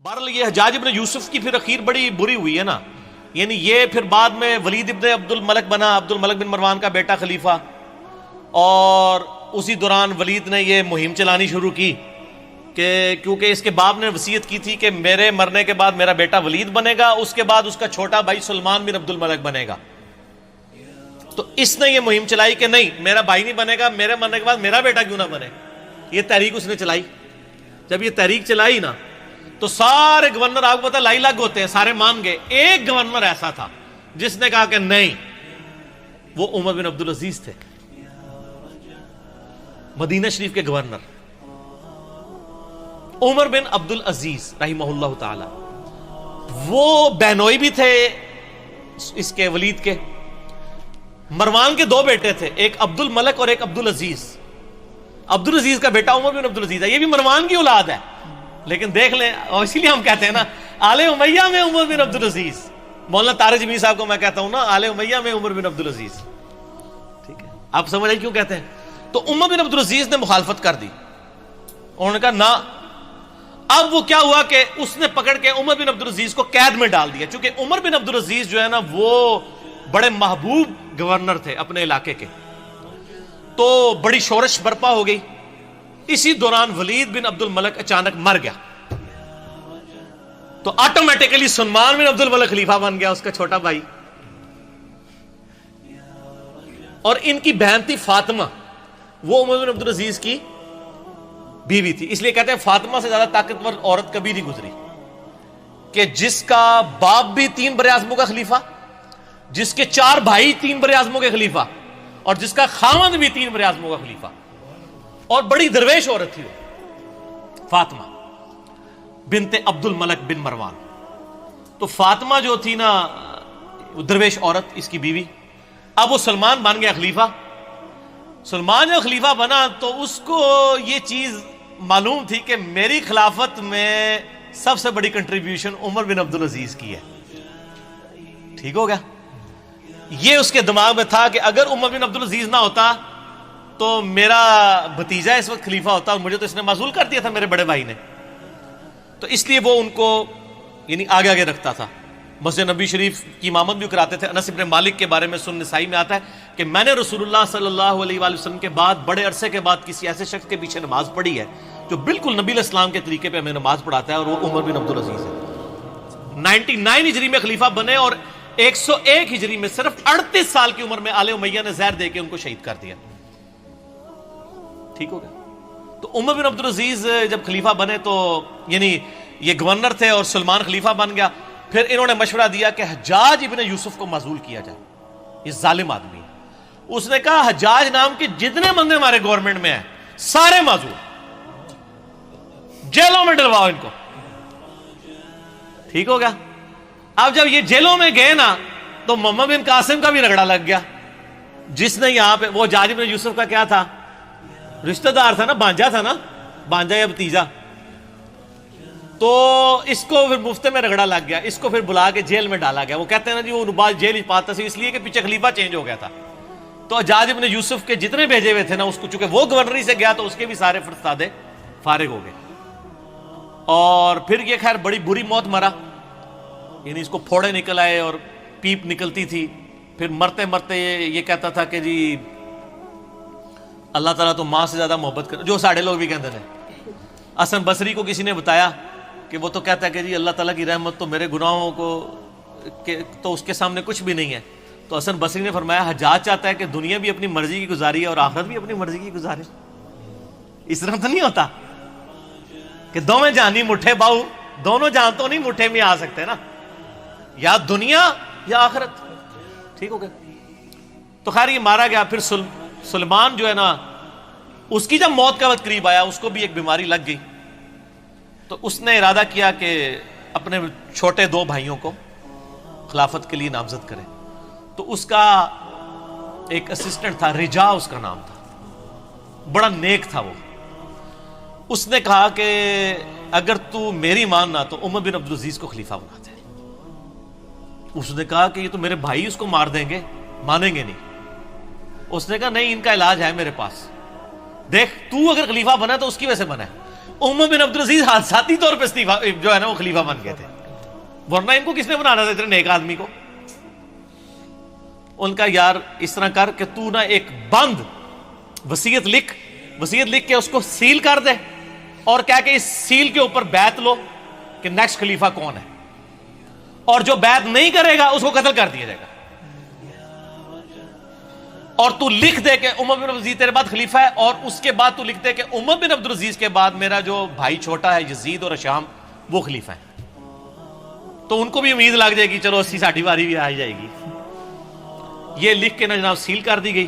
بہرحال یہ حجاج ابن یوسف کی پھر اخیر بڑی بری ہوئی ہے نا، یعنی یہ پھر بعد میں ولید ابن عبد الملک بنا، عبد الملک بن مروان کا بیٹا خلیفہ، اور اسی دوران ولید نے یہ مہم چلانی شروع کی کہ کیونکہ اس کے باپ نے وصیت کی تھی کہ میرے مرنے کے بعد میرا بیٹا ولید بنے گا، اس کے بعد اس کا چھوٹا بھائی سلمان بن عبد الملک بنے گا۔ تو اس نے یہ مہم چلائی کہ نہیں، میرا بھائی نہیں بنے گا، میرے مرنے کے بعد میرا بیٹا کیوں نہ بنے۔ یہ تحریک اس نے چلائی۔ جب یہ تحریک چلائی نا تو سارے گورنر، آپ کو پتا لائی لگ ہوتے ہیں، سارے مان گئے۔ ایک گورنر ایسا تھا جس نے کہا کہ نہیں، وہ عمر بن عبدالعزیز تھے، مدینہ شریف کے گورنر عمر بن عبدالعزیز رحمہ اللہ تعالی۔ وہ بہنوئی بھی تھے اس کے ولید کے۔ مروان کے دو بیٹے تھے، ایک عبد الملک اور ایک عبدالعزیز۔ عبدالعزیز کا بیٹا عمر بن عبدالعزیز ہے، یہ بھی مروان کی اولاد ہے، لیکن دیکھ لیں، اور اسی لیے ہم کہتے ہیں نا آل امیہ میں عمر بن عبدالعزیز۔ مولانا طارق جمیل صاحب کو میں کہتا ہوں نا آل امیہ میں عمر بن عبدالعزیز، ٹھیک ہے؟ آپ سمجھ آئی کیوں کہتے ہیں؟ تو عمر بن عبدالعزیز نے مخالفت کر دی، انہوں نے کہا نہ۔ اب وہ کیا ہوا کہ اس نے پکڑ کے عمر بن عبدالعزیز کو قید میں ڈال دیا، چونکہ عمر بن عبدالعزیز جو ہے نا وہ بڑے محبوب گورنر تھے اپنے علاقے کے، تو بڑی شورش برپا ہو گئی۔ اسی دوران ولید بن عبد الملک اچانک مر گیا، تو آٹومیٹیکلی سلمان بن عبد الملک خلیفہ بن گیا، اس کا چھوٹا بھائی۔ اور ان کی بہن تھی فاطمہ، وہ عمر بن عبدالعزیز کی بیوی تھی۔ اس لیے کہتے ہیں فاطمہ سے زیادہ طاقتور عورت کبھی نہیں گزری، کہ جس کا باپ بھی 3 براعظموں کا خلیفہ، جس کے 4 بھائی 3 براعظموں کے خلیفہ، اور جس کا خاوند بھی 3 براعظموں کا خلیفہ، اور بڑی درویش عورت تھی وہ فاطمہ بنت عبد الملک بن مروان۔ تو فاطمہ جو تھی نا وہ درویش عورت، اس کی بیوی۔ اب وہ سلمان بن گیا خلیفہ۔ سلمان جب خلیفہ بنا تو اس کو یہ چیز معلوم تھی کہ میری خلافت میں سب سے بڑی کنٹریبیوشن عمر بن عبدالعزیز کی ہے، ٹھیک ہو گیا؟ یہ اس کے دماغ میں تھا کہ اگر عمر بن عبدالعزیز نہ ہوتا تو میرا بھتیجا اس وقت خلیفہ ہوتا، اور مجھے تو اس نے معزول کر دیا تھا میرے بڑے بھائی نے۔ تو اس لیے وہ ان کو یعنی آگے آگے رکھتا تھا۔ مسجد نبی شریف کی امامت بھی کراتے تھے۔ انس بن مالک کے بارے میں سنن نسائی میں آتا ہے کہ میں نے رسول اللہ صلی اللہ علیہ وآلہ وسلم کے بعد بڑے عرصے کے بعد کسی ایسے شخص کے پیچھے نماز پڑھی ہے جو بالکل نبی علیہ السلام کے طریقے پہ ہمیں نماز پڑھاتا ہے، اور وہ عمر بن عبدالعزیز ہے۔ 99 ہجری میں خلیفہ بنے، اور 101 ہجری میں صرف 38 سال کی عمر میں آل امیہ نے زہر دے کے ان کو شہید کر دیا، ٹھیک ہو گیا؟ تو عمر بن عبدالعزیز جب خلیفہ بنے تو یعنی یہ گورنر تھے اور سلمان خلیفہ بن گیا۔ پھر انہوں نے مشورہ دیا کہ حجاج ابن یوسف کو معزول کیا جائے، یہ ظالم آدمی ہے۔ اس نے کہا حجاج نام کے جتنے بندے ہمارے گورنمنٹ میں ہیں سارے معزول، جیلوں میں ڈلواؤ ان کو، ٹھیک ہو گیا؟ اب جب یہ جیلوں میں گئے نا تو محمد بن قاسم کا بھی رگڑا لگ گیا، جس نے یہاں پہ وہ حجاج ابن یوسف کا کیا تھا، رشتہ دار تھا نا، بانجا تھا نا، بانجا یا بھتیجا۔ تو اس کو پھر مفتے میں رگڑا لگ گیا، اس کو پھر بلا کے جیل میں ڈالا گیا۔ وہ کہتے ہیں نا جی وہ نباز جیل ہی پاتا سی، اس لیے کہ پیچھے خلیفہ چینج ہو گیا تھا۔ تو حجاج ابن یوسف کے جتنے بھیجے ہوئے تھے نا، اس کو چونکہ وہ گورنری سے گیا تو اس کے بھی سارے فرستادے فارغ ہو گئے، اور پھر یہ خیر بڑی بری موت مرا، یعنی اس کو پھوڑے نکل آئے اور پیپ نکلتی تھی۔ پھر مرتے مرتے یہ کہتا تھا کہ جی اللہ تعالیٰ تو ماں سے زیادہ محبت کر، جو ساڑھے لوگ بھی کہتے ہیں۔ حسن بصری کو کسی نے بتایا کہ وہ تو کہتا ہے کہ جی اللہ تعالیٰ کی رحمت تو میرے گناہوں کو تو اس کے سامنے کچھ بھی نہیں ہے۔ تو حسن بصری نے فرمایا حجاج چاہتا ہے کہ دنیا بھی اپنی مرضی کی گزاری ہے اور آخرت بھی اپنی مرضی کی گزارے، اس طرح تو نہیں ہوتا کہ دونوں جہانی مٹھے باؤ، دونوں جہاں تو نہیں مٹھے میں آ سکتے نا، یا دنیا یا آخرت، ٹھیک ہو گیا؟ تو خیر یہ مارا گیا۔ پھر سلمان جو ہے نا، اس کی جب موت کا وقت قریب آیا، اس کو بھی ایک بیماری لگ گئی، تو اس نے ارادہ کیا کہ اپنے چھوٹے 2 بھائیوں کو خلافت کے لیے نامزد کرے۔ تو اس کا ایک اسسٹنٹ تھا، رجا اس کا نام تھا، بڑا نیک تھا وہ۔ اس نے کہا کہ اگر تو میری ماننا تو عمر بن عبدالعزیز کو خلیفہ بنا دے۔ اس نے کہا کہ یہ تو میرے بھائی اس کو مار دیں گے، مانیں گے نہیں۔ اس نے کہا نہیں، ان کا علاج ہے میرے پاس، دیکھ تو اگر خلیفہ بنا تو اس کی وجہ سے بنا ہے، عمر بن عبدالعزیز حادثاتی طور پہ جو ہے نا وہ خلیفہ بن گئے تھے، ورنہ ان کو کس نے بنانا تھا اتنے نیک آدمی کو؟ ان کا یار اس طرح کر کہ تو نہ ایک بند وصیت لکھ کے اس کو سیل کر دے اور کہہ کہ اس سیل کے اوپر بیعت لو کہ نیکسٹ خلیفہ کون ہے، اور جو بیعت نہیں کرے گا اس کو قتل کر دیا جائے گا، اور تو لکھ دے کہ عمر بن عبدالعزیز تیرے بعد خلیفہ ہے، اور اس کے بعد تو لکھ دے کہ عمر بن عبدالعزیز کے بعد میرا جو بھائی چھوٹا ہے یزید اور ہشام وہ خلیفہ ہے۔ تو ان کو بھی امید لگ جائے گی چلو 80-60 باری بھی آ جائے گی۔ یہ لکھ کے نا جناب سیل کر دی گئی۔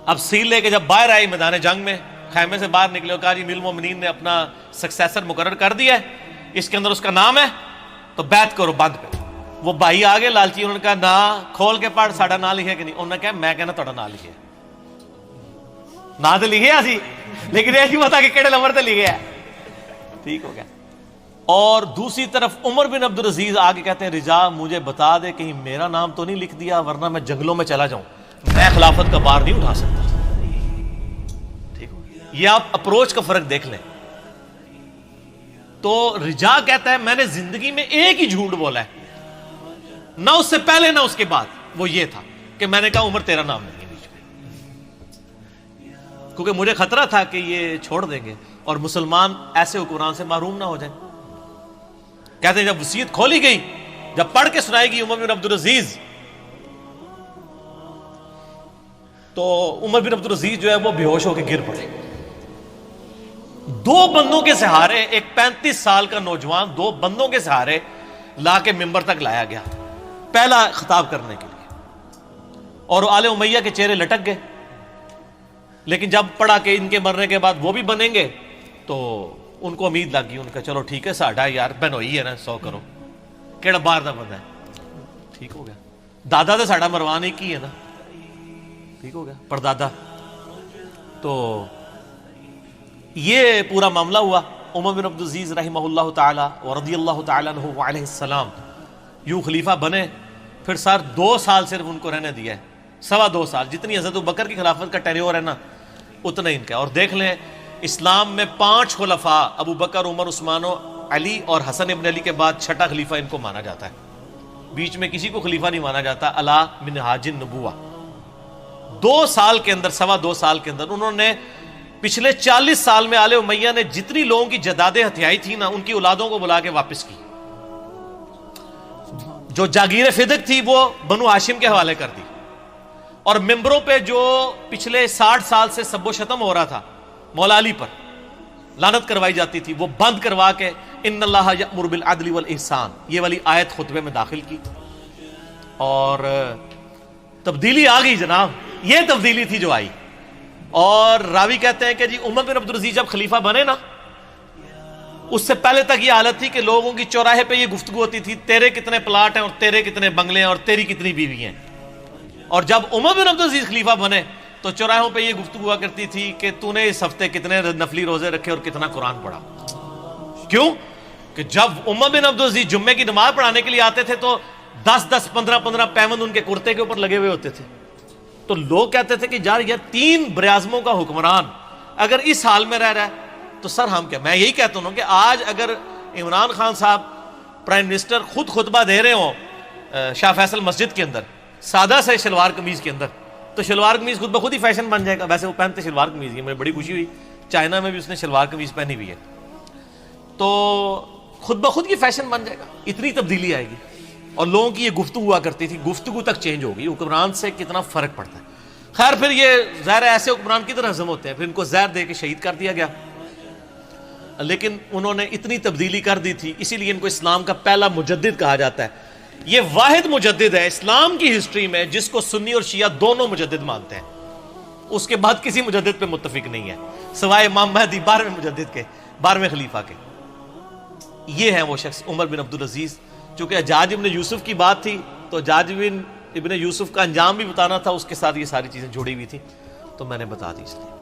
اب سیل لے کے جب باہر آئی میدان جنگ میں، خیمے سے باہر نکلے اور کہا جی امیر المومنین نے اپنا سکسیسر مقرر کر دیا ہے، اس کے اندر اس کا نام ہے، تو بیعت کرو بند پہ۔ وہ بھائی آگے لالچی، انہوں نے کہا نا کھول کے پڑھ ساڑا نام لکھے کہ نہیں؟ انہوں نے کہا میں کہنا تھوڑا نام لکھے، نام تو لکھے سی لیکن یہ نہیں پتا کہ کہڑے نمبر تے لکھے ہے۔ ٹھیک ہو گیا۔ اور دوسری طرف عمر بن عبدالعزیز آگے کہتے ہیں رجا مجھے بتا دے کہیں میرا نام تو نہیں لکھ دیا ورنہ میں جنگلوں میں چلا جاؤں، میں خلافت کا بار نہیں اٹھا سکتا۔ ٹھیک ہو، یہ آپ اپروچ کا فرق دیکھ لیں۔ تو رجا کہتا ہے میں نے زندگی میں ایک ہی جھوٹ بولا ہے، نہ اس سے پہلے نہ اس کے بعد، وہ یہ تھا کہ میں نے کہا عمر تیرا نام نہیں ہے بیچ میں، کیونکہ مجھے خطرہ تھا کہ یہ چھوڑ دیں گے اور مسلمان ایسے حکمران سے محروم نہ ہو جائیں۔ کہتے ہیں جب وصیت کھولی گئی، جب پڑھ کے سنائی گئی عمر بن عبدالعزیز، تو عمر بن عبدالعزیز جو ہے وہ بے ہوش ہو کے گر پڑے۔ 2 بندوں کے سہارے، ایک 35 سال کا نوجوان 2 بندوں کے سہارے لا کے ممبر تک لایا گیا پہلا خطاب کرنے کے لیے، اور آل امیہ کے چہرے لٹک گئے۔ لیکن جب پڑھا کہ ان کے مرنے کے بعد وہ بھی بنیں گے تو ان کو امید لگ گئی، ان کا چلو ٹھیک ہے ساڈا یار بہنوئی ہے نا 100 کرو کیڑا باہر دا بندہ ہے۔ ٹھیک ہو گیا، دادا تو ساڈا مروان ایک ہی ہے نا، ٹھیک ہو گیا، پردادا۔ تو یہ پورا معاملہ ہوا۔ عمر بن عبدالعزیز رحمہ اللہ تعالی ورضی اللہ تعالی عنہ وعلیہ السلام یوں خلیفہ بنے۔ پھر سر 2 سال صرف ان کو رہنے دیا ہے، 2.25 سال، جتنی حضرت ابوبکر کی خلافت کا ٹینیور ہے نا اتنا ان کا۔ اور دیکھ لیں اسلام میں 5 خلفاء ابو بکر، عمر، عثمان و علی اور حسن ابن علی کے بعد 6ٹھا خلیفہ ان کو مانا جاتا ہے، بیچ میں کسی کو خلیفہ نہیں مانا جاتا۔ علی منہاج النبوہ 2 سال کے اندر، 2.25 سال کے اندر انہوں نے پچھلے 40 سال میں آل امیہ نے جتنی لوگوں کی جدادیں ہتھیائی تھی نا ان کی اولادوں کو بلا کے واپس کی۔ جو جاگیر فدق تھی وہ بنو ہاشم کے حوالے کر دی، اور ممبروں پہ جو پچھلے 60 سال سے سب و شتم ہو رہا تھا مولا علی پر، لعنت کروائی جاتی تھی، وہ بند کروا کے ان اللہ یأمر بالعدل والاحسان یہ والی آیت خطبے میں داخل کی، اور تبدیلی آ گئی جناب۔ یہ تبدیلی تھی جو آئی۔ اور راوی کہتے ہیں کہ جی عمر بن عبدالعزیز جب خلیفہ بنے نا، اس سے پہلے تک یہ حالت تھی کہ لوگوں کی چوراہے پہ یہ گفتگو ہوتی تھی تیرے کتنے پلاٹ ہیں اور تیرے کتنے بنگلے ہیں اور تیری کتنی بیوی ہیں۔ اور جب عمر بن عبدالعزیز خلیفہ بنے تو چوراہوں پہ یہ گفتگو ہوا کرتی تھی کہ تو نے اس ہفتے کتنے نفلی روزے رکھے اور کتنا قرآن پڑھا۔ کیوں کہ جب عمر بن عبدالعزیز جمعے کی نماز پڑھانے کے لیے آتے تھے تو 10-10 15-15 پیوند ان کے کرتے کے اوپر لگے ہوئے ہوتے تھے۔ تو لوگ کہتے تھے کہ یار 3 براعظموں کا حکمران اگر اس حال میں رہ رہا ہے تو سر ہم کیا۔ میں یہی کہتا ہوں کہ آج اگر عمران خان صاحب پرائم منسٹر خود خطبہ دے رہے ہوں شاہ فیصل مسجد کے اندر سادہ سے شلوار قمیض کے اندر، تو شلوار قمیض خود بخود ہی فیشن بن جائے گا۔ ویسے وہ پہنتے شلوار قمیض ہی، مجھے بڑی خوشی ہوئی چائنا میں بھی اس نے شلوار قمیض پہنی ہوئی ہے، تو خود بخود کی فیشن بن جائے گا۔ اتنی تبدیلی آئے گی، اور لوگوں کی یہ گفتگو ہوا کرتی تھی، گفتگو تک چینج ہوگی۔ حکمران سے کتنا فرق پڑتا ہے۔ خیر پھر یہ زہر ایسے حکمران کی طرح ہضم ہوتے ہیں، پھر ان کو زہر دے کے شہید کر دیا گیا، لیکن انہوں نے اتنی تبدیلی کر دی تھی، اسی لیے ان کو اسلام کا پہلا مجدد کہا جاتا ہے۔ یہ واحد مجدد ہے اسلام کی ہسٹری میں جس کو سنی اور شیعہ دونوں مجدد مانتے ہیں، اس کے بعد کسی مجدد پہ متفق نہیں ہے سوائے امام مہدی 12ویں مجدد کے، 12ویں خلیفہ کے۔ یہ ہے وہ شخص عمر بن عبدالعزیز۔ چونکہ حجاج ابن یوسف کی بات تھی تو حجاج ابن یوسف کا انجام بھی بتانا تھا، اس کے ساتھ یہ ساری چیزیں جڑی ہوئی تھی، تو میں نے بتا دی اس لیے۔